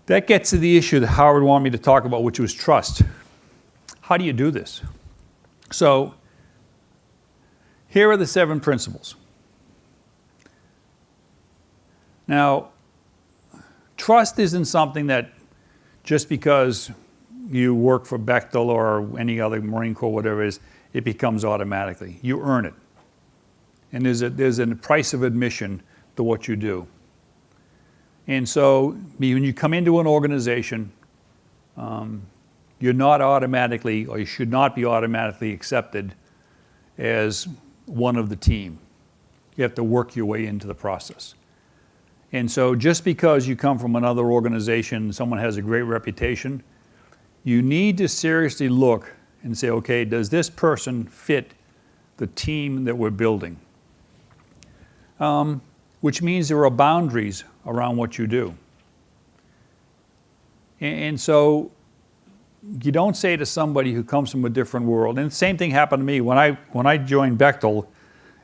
That gets to the issue that Howard wanted me to talk about, which was trust. How do you do this? So here are the 7 principles. Now, trust isn't something that just because you work for Bechtel or any other Marine Corps, whatever it is, it becomes automatically. You earn it. And there's a price of admission to what you do. And so when you come into an organization, you're not automatically, or you should not be automatically accepted as one of the team. You have to work your way into the process. And so just because you come from another organization, someone has a great reputation, you need to seriously look and say, okay, does this person fit the team that we're building? Which means there are boundaries around what you do. And so you don't say to somebody who comes from a different world, and the same thing happened to me. When I joined Bechtel,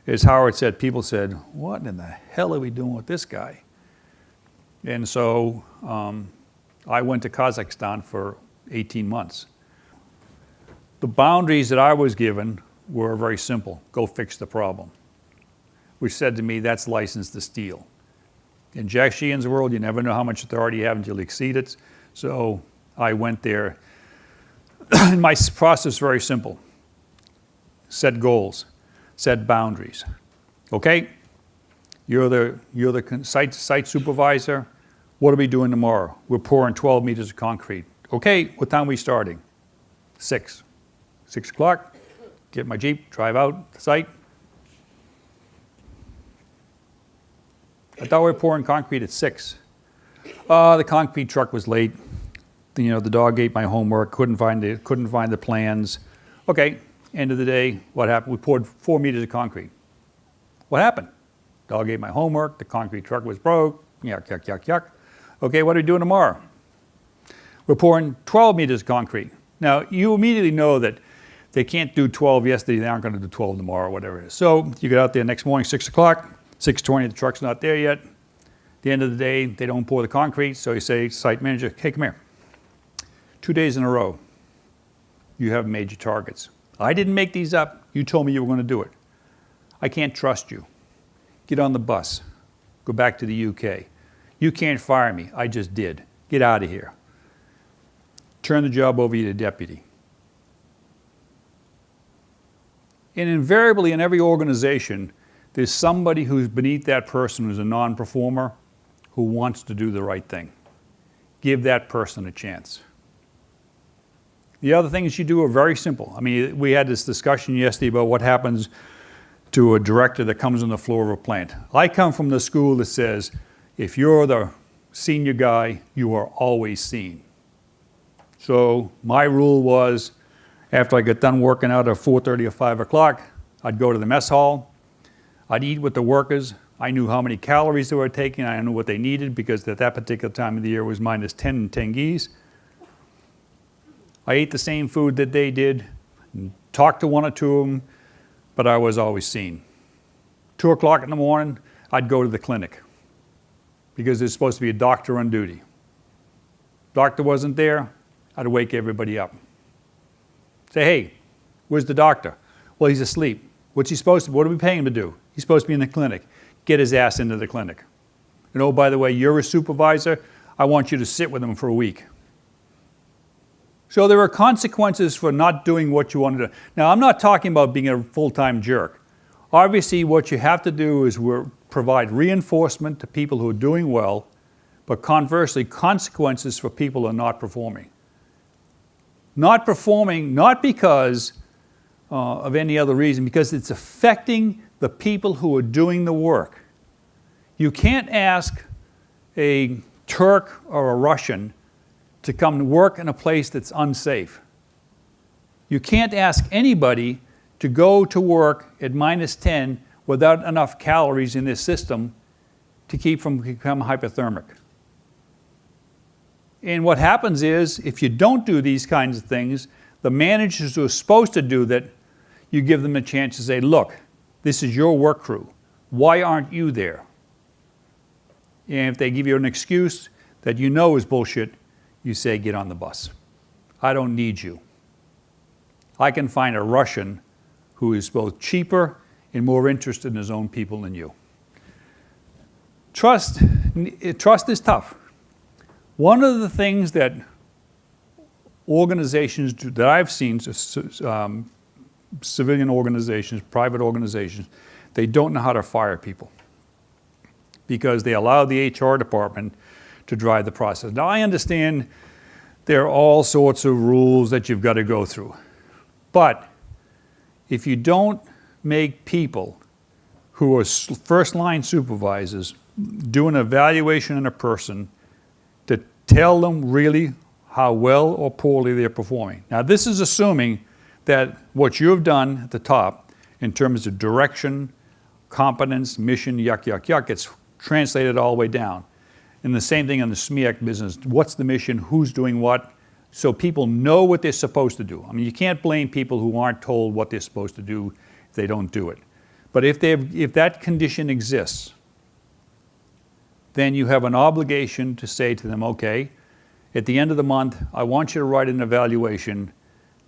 as Howard said, people said, what in the hell are we doing with this guy? And so I went to Kazakhstan for 18 months. The boundaries that I was given were very simple. Go fix the problem. Which said to me, that's license to steal. In Jack Sheehan's world, you never know how much authority you have until you exceed it. So I went there. My process is very simple. Set goals, set boundaries. Okay, you're the site supervisor. What are we doing tomorrow? We're pouring 12 meters of concrete. Okay, what time are we starting? 6 o'clock, get my Jeep, drive out the site. I thought we were pouring concrete at 6. The concrete truck was late. The dog ate my homework, couldn't find the plans. Okay, end of the day, what happened? We poured 4 meters of concrete. What happened? Dog ate my homework, the concrete truck was broke, yuck, yuck, yuck, yuck. Okay, what are we doing tomorrow? We're pouring 12 meters of concrete. Now, you immediately know that they can't do 12 yesterday, they aren't going to do 12 tomorrow, whatever it is. So you get out there next morning, 6 o'clock, 6:20, the truck's not there yet. At the end of the day, they don't pour the concrete, so you say, site manager, hey, come here. 2 days in a row, you haven't made your targets. I didn't make these up. You told me you were going to do it. I can't trust you. Get on the bus. Go back to the UK. You can't fire me. I just did. Get out of here. Turn the job over to the deputy. And invariably in every organization, there's somebody who's beneath that person who's a non-performer who wants to do the right thing. Give that person a chance. The other things you do are very simple. I mean, we had this discussion yesterday about what happens to a director that comes on the floor of a plant. I come from the school that says, if you're the senior guy, you are always seen. So my rule was, after I got done working out at 4:30 or 5 o'clock, I'd go to the mess hall. I'd eat with the workers. I knew how many calories they were taking. I knew what they needed because at that particular time of the year it was minus 10 in Tengiz. I ate the same food that they did, talked to one or two of them, but I was always seen. 2 o'clock in the morning, I'd go to the clinic because there's supposed to be a doctor on duty. Doctor wasn't there, I'd wake everybody up. Say, hey, where's the doctor? Well, he's asleep. What's he supposed to, what are we paying him to do? He's supposed to be in the clinic. Get his ass into the clinic. And oh, by the way, you're a supervisor. I want you to sit with him for a week. So there are consequences for not doing what you want to do. Now, I'm not talking about being a full-time jerk. Obviously, what you have to do is provide reinforcement to people who are doing well, but conversely, consequences for people who are not performing. Not performing, not because of any other reason, because it's affecting the people who are doing the work. You can't ask a Turk or a Russian to come to work in a place that's unsafe. You can't ask anybody to go to work at minus 10 without enough calories in their system to keep from becoming hypothermic. And what happens is, if you don't do these kinds of things, the managers who are supposed to do that, you give them a chance to say, look, this is your work crew. Why aren't you there? And if they give you an excuse, that you know is bullshit, you say, get on the bus. I don't need you. I can find a Russian who is both cheaper and more interested in his own people than you. Trust is tough. One of the things that organizations do, that I've seen, civilian organizations, private organizations, they don't know how to fire people because they allow the HR department to drive the process. Now, I understand there are all sorts of rules that you've got to go through. But if you don't make people who are first-line supervisors do an evaluation on a person to tell them really how well or poorly they're performing. Now, this is assuming that what you have done at the top in terms of direction, competence, mission, gets translated all the way down. And the same thing in the SMEAC business. What's the mission? Who's doing what? So people know what they're supposed to do. I mean, you can't blame people who aren't told what they're supposed to do if they don't do it. But if that condition exists, then you have an obligation to say to them, okay, at the end of the month, I want you to write an evaluation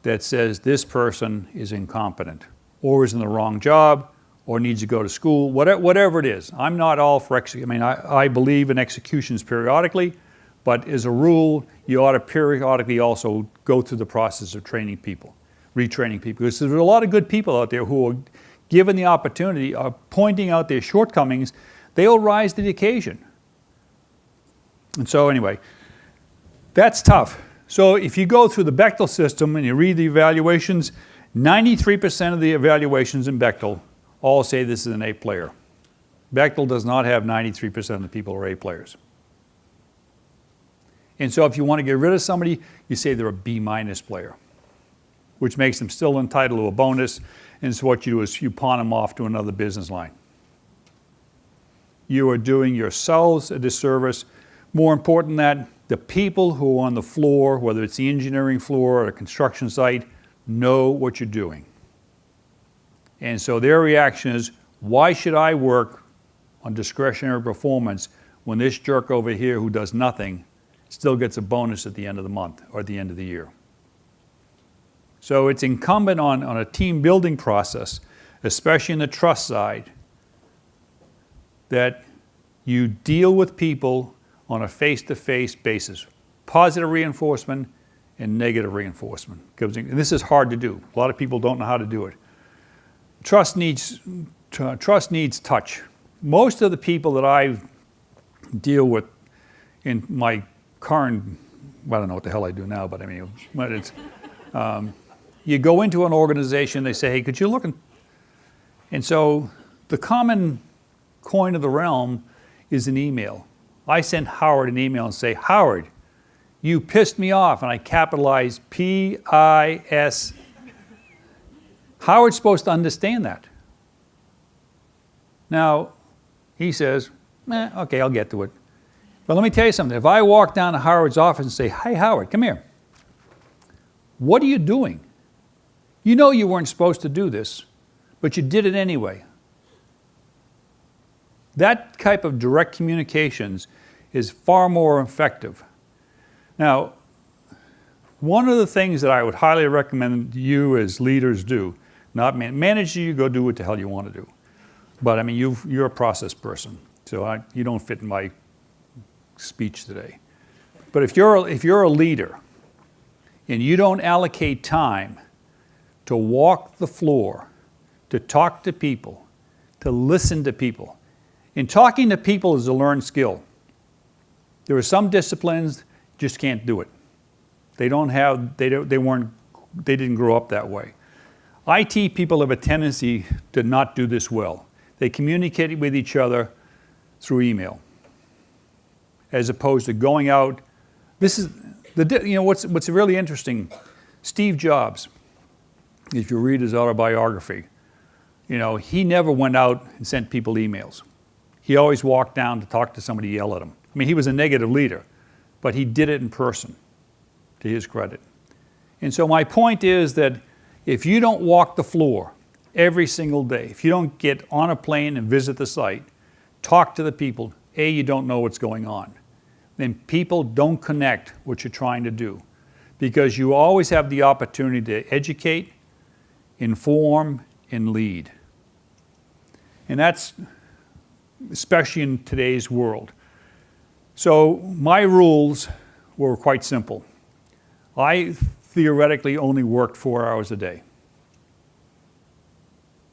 that says this person is incompetent or is in the wrong job or needs to go to school, whatever it is. I'm not all for execution. I mean, I believe in executions periodically, but as a rule, you ought to periodically also go through the process of training people, retraining people. Because there's a lot of good people out there who are given the opportunity of pointing out their shortcomings, they'll rise to the occasion. And so anyway, that's tough. So if you go through the Bechtel system and you read the evaluations, 93% of the evaluations in Bechtel all say this is an A player. Bechtel does not have 93% of the people are A players. And so if you want to get rid of somebody, you say they're a B- player, which makes them still entitled to a bonus. And so what you do is you pawn them off to another business line. You are doing yourselves a disservice. More important than that, the people who are on the floor, whether it's the engineering floor or a construction site, know what you're doing. And so their reaction is, why should I work on discretionary performance when this jerk over here who does nothing still gets a bonus at the end of the month or at the end of the year? So it's incumbent on a team building process, especially in the trust side, that you deal with people on a face-to-face basis. Positive reinforcement and negative reinforcement. And this is hard to do. A lot of people don't know how to do it. Trust needs touch. Most of the people that I deal with in my current, I don't know what the hell I do now, but I mean, it's, you go into an organization, they say, hey, could you look? And so the common coin of the realm is an email. I send Howard an email and say, Howard, you pissed me off, and I capitalize P-I-S. Howard's supposed to understand that. Now, he says, okay, I'll get to it. But let me tell you something. If I walk down to Howard's office and say, hey, Howard, come here. What are you doing? You know you weren't supposed to do this, but you did it anyway. That type of direct communications is far more effective. Now, one of the things that I would highly recommend you as leaders do, not manage you, go do what the hell you want to do. But I mean, you're a process person, so you don't fit in my speech today. But if you're a leader and you don't allocate time to walk the floor, to talk to people, to listen to people, and talking to people is a learned skill. There are some disciplines just can't do it. They didn't grow up that way. IT people have a tendency to not do this well. They communicate with each other through email, as opposed to going out. This is what's really interesting. Steve Jobs, if you read his autobiography, he never went out and sent people emails. He always walked down to talk to somebody, yell at him. I mean, he was a negative leader, but he did it in person, to his credit. And so my point is that if you don't walk the floor every single day, if you don't get on a plane and visit the site, talk to the people, A, you don't know what's going on. then people don't connect what you're trying to do, because you always have the opportunity to educate, inform, and lead. And that's especially in today's world. So my rules were quite simple. I theoretically only worked 4 hours a day.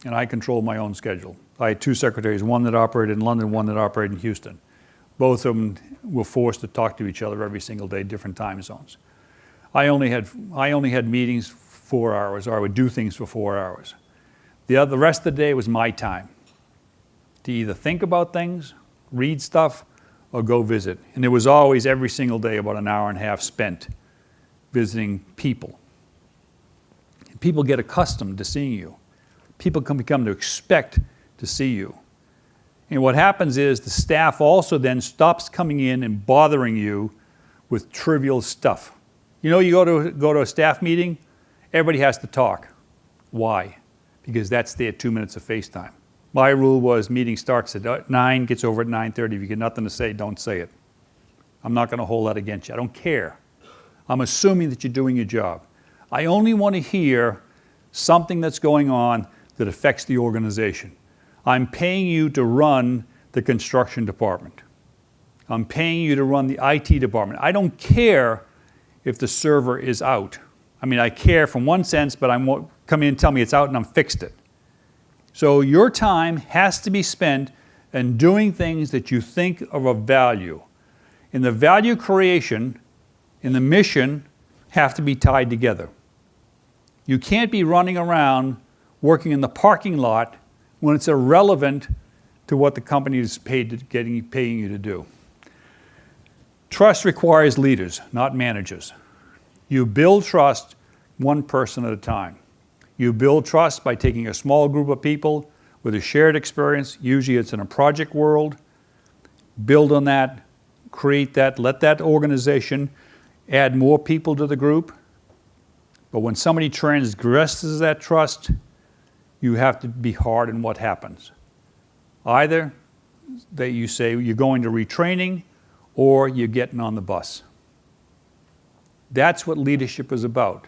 And I controlled my own schedule. I had 2 secretaries, one that operated in London, one that operated in Houston. Both of them were forced to talk to each other every single day, different time zones. I only had meetings 4 hours, or I would do things for 4 hours. The rest of the day was my time to either think about things, read stuff, or go visit. And it was always every single day about an hour and a half spent visiting people. People get accustomed to seeing you. People can become to expect to see you. And what happens is the staff also then stops coming in and bothering you with trivial stuff. You know, you go to a staff meeting, everybody has to talk. Why? Because that's their 2 minutes of FaceTime. My rule was meeting starts at 9, gets over at 9:30. If you get nothing to say, don't say it. I'm not going to hold that against you. I don't care. I'm assuming that you're doing your job. I only want to hear something that's going on that affects the organization. I'm paying you to run the construction department. I'm paying you to run the IT department. I don't care if the server is out. I mean, I care from one sense, but come in and tell me it's out and I'm fixed it. So your time has to be spent in doing things that you think are of value. And the value creation and the mission have to be tied together. You can't be running around working in the parking lot when it's irrelevant to what the company is paying you to do. Trust requires leaders, not managers. You build trust one person at a time. You build trust by taking a small group of people with a shared experience. Usually it's in a project world. Build on that, create that, let that organization add more people to the group. But when somebody transgresses that trust, you have to be hard in what happens. Either that you say you're going to retraining or you're getting on the bus. That's what leadership is about.